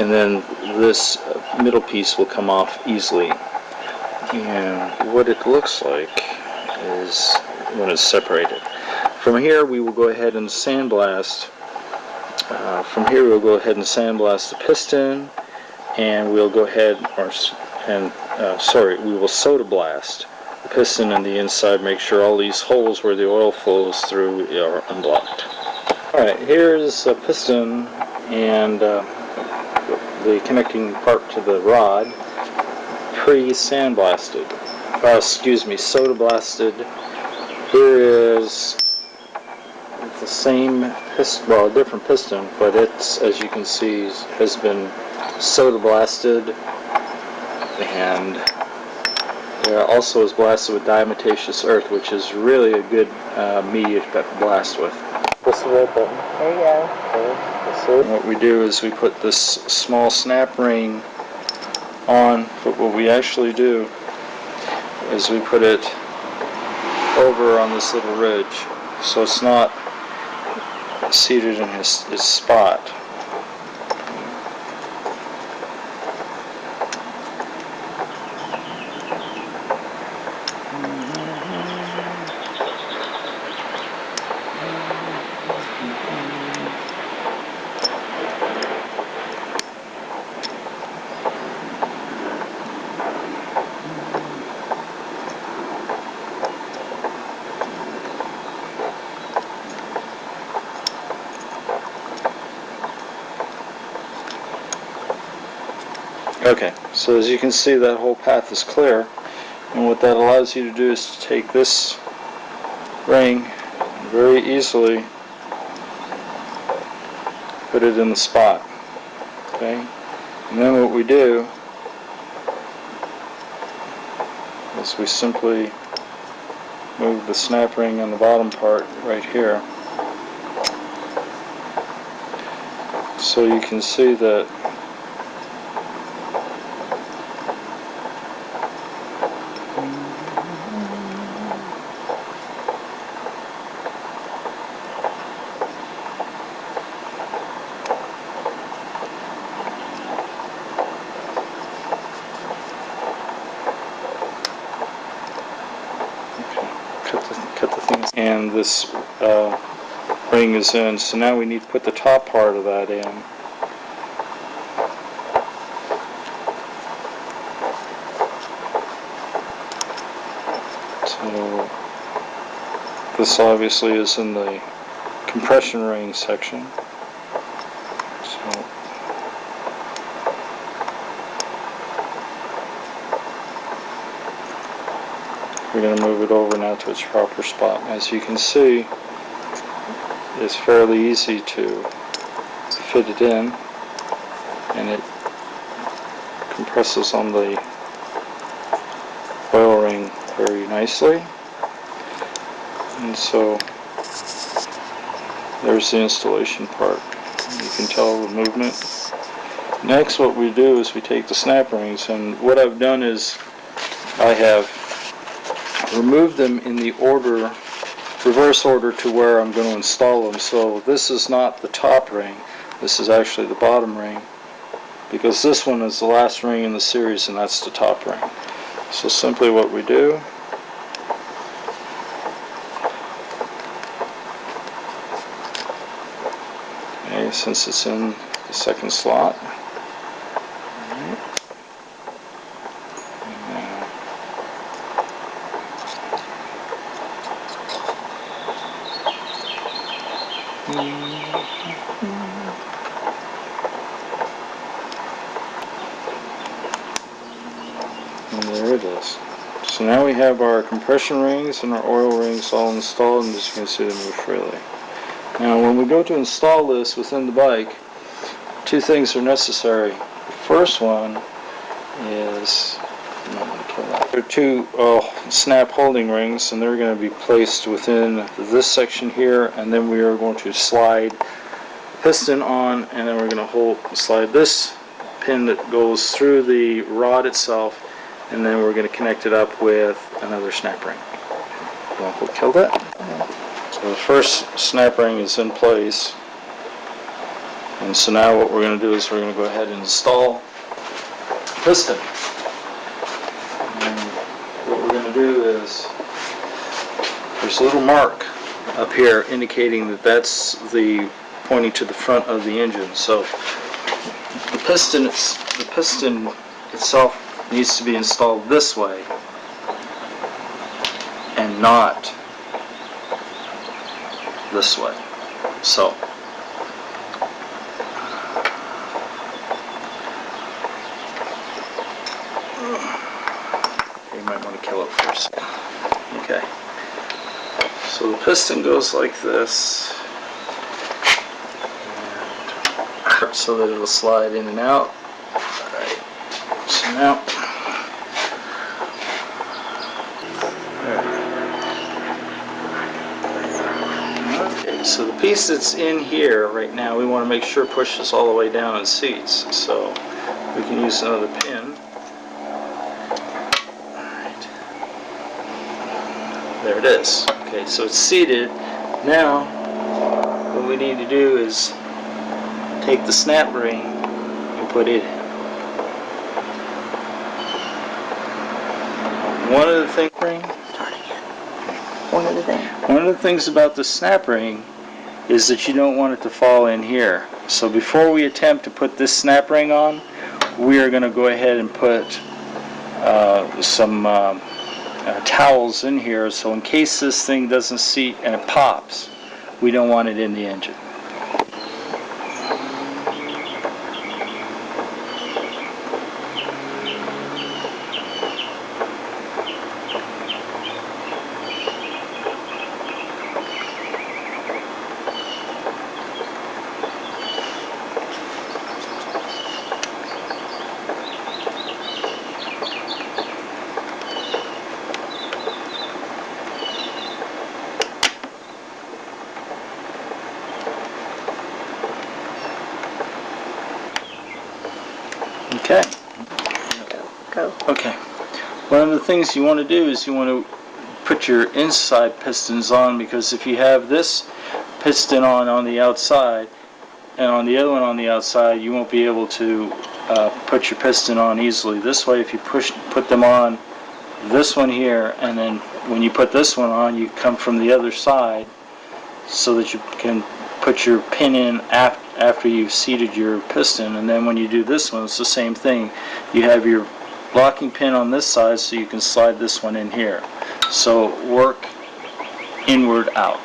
and then this middle piece will come off easily. And what it looks like is when it's separated. From here we will go ahead and sandblast. The piston, and we'll go ahead we will soda blast the piston and the inside. Make sure all these holes where the oil flows through are unblocked. Alright, here's a piston and the connecting part to the rod, pre-sandblasted. Soda blasted. Here is the same piston, well, a different piston, but it's, as you can see, has been soda blasted, and also is blasted with diatomaceous earth, which is really a good media to blast with. Push the red button. There you go. What we do is we put this small snap ring on, but what we actually do is we put it over on this little ridge, so it's not seated in his spot. Okay, so as you can see, that whole path is clear, and what that allows you to do is to take this ring and very easily put it in the spot. Okay, and then what we do is we simply move the snap ring on the bottom part right here, so you can see that cut the thing, and this ring is in. So now we need to put the top part of that in. So this obviously is in the compression ring section. So we're going to move it over now to its proper spot. As you can see, it's fairly easy to fit it in, and it compresses on the oil ring very nicely. And so there's the installation part. You can tell the movement. Next, what we do is we take the snap rings, and what I've done is I have removed them in the reverse order to where I'm going to install them. So this is not the top ring, this is actually the bottom ring, because this one is the last ring in the series and that's the top ring. So simply what we do, okay, since it's in the second slot, and there it is. So now we have our compression rings and our oil rings all installed, and as you can see, they move freely. Now when we go to install this within the bike, two things are necessary. The first one is, there are two snap holding rings, and they're going to be placed within this section here, and then we are going to slide the piston on, and then we're going to slide this pin that goes through the rod itself, and then we're going to connect it up with another snap ring. We'll kill that. So the first snap ring is in place, And so now what we're going to do is we're going to go ahead and install piston. And what we're going to do is, there's a little mark up here indicating that that's the pointing to the front of the engine. So the piston itself needs to be installed this way and not this way. So you might want to kill it first. Okay. So the piston goes like this, and so that it'll slide in and out. Alright. So now, okay, so the piece that's in here right now, we want to make sure pushes all the way down and seats. So we can use another pin. There it is. Okay, so it's seated. Now, what we need to do is take the snap ring and put it in. One of the things about the snap ring is that you don't want it to fall in here. So before we attempt to put this snap ring on, we are going to go ahead and put some towels in here, so in case this thing doesn't seat and it pops, we don't want it in the engine. Okay. Go. Okay. One of the things you want to do is you want to put your inside pistons on, because if you have this piston on the outside and on the other one on the outside, you won't be able to put your piston on easily. This way, if you put them on this one here, and then when you put this one on, you come from the other side so that you can put your pin in after you've seated your piston. And then when you do this one, it's the same thing. You have your locking pin on this side, so you can slide this one in here. So work inward out.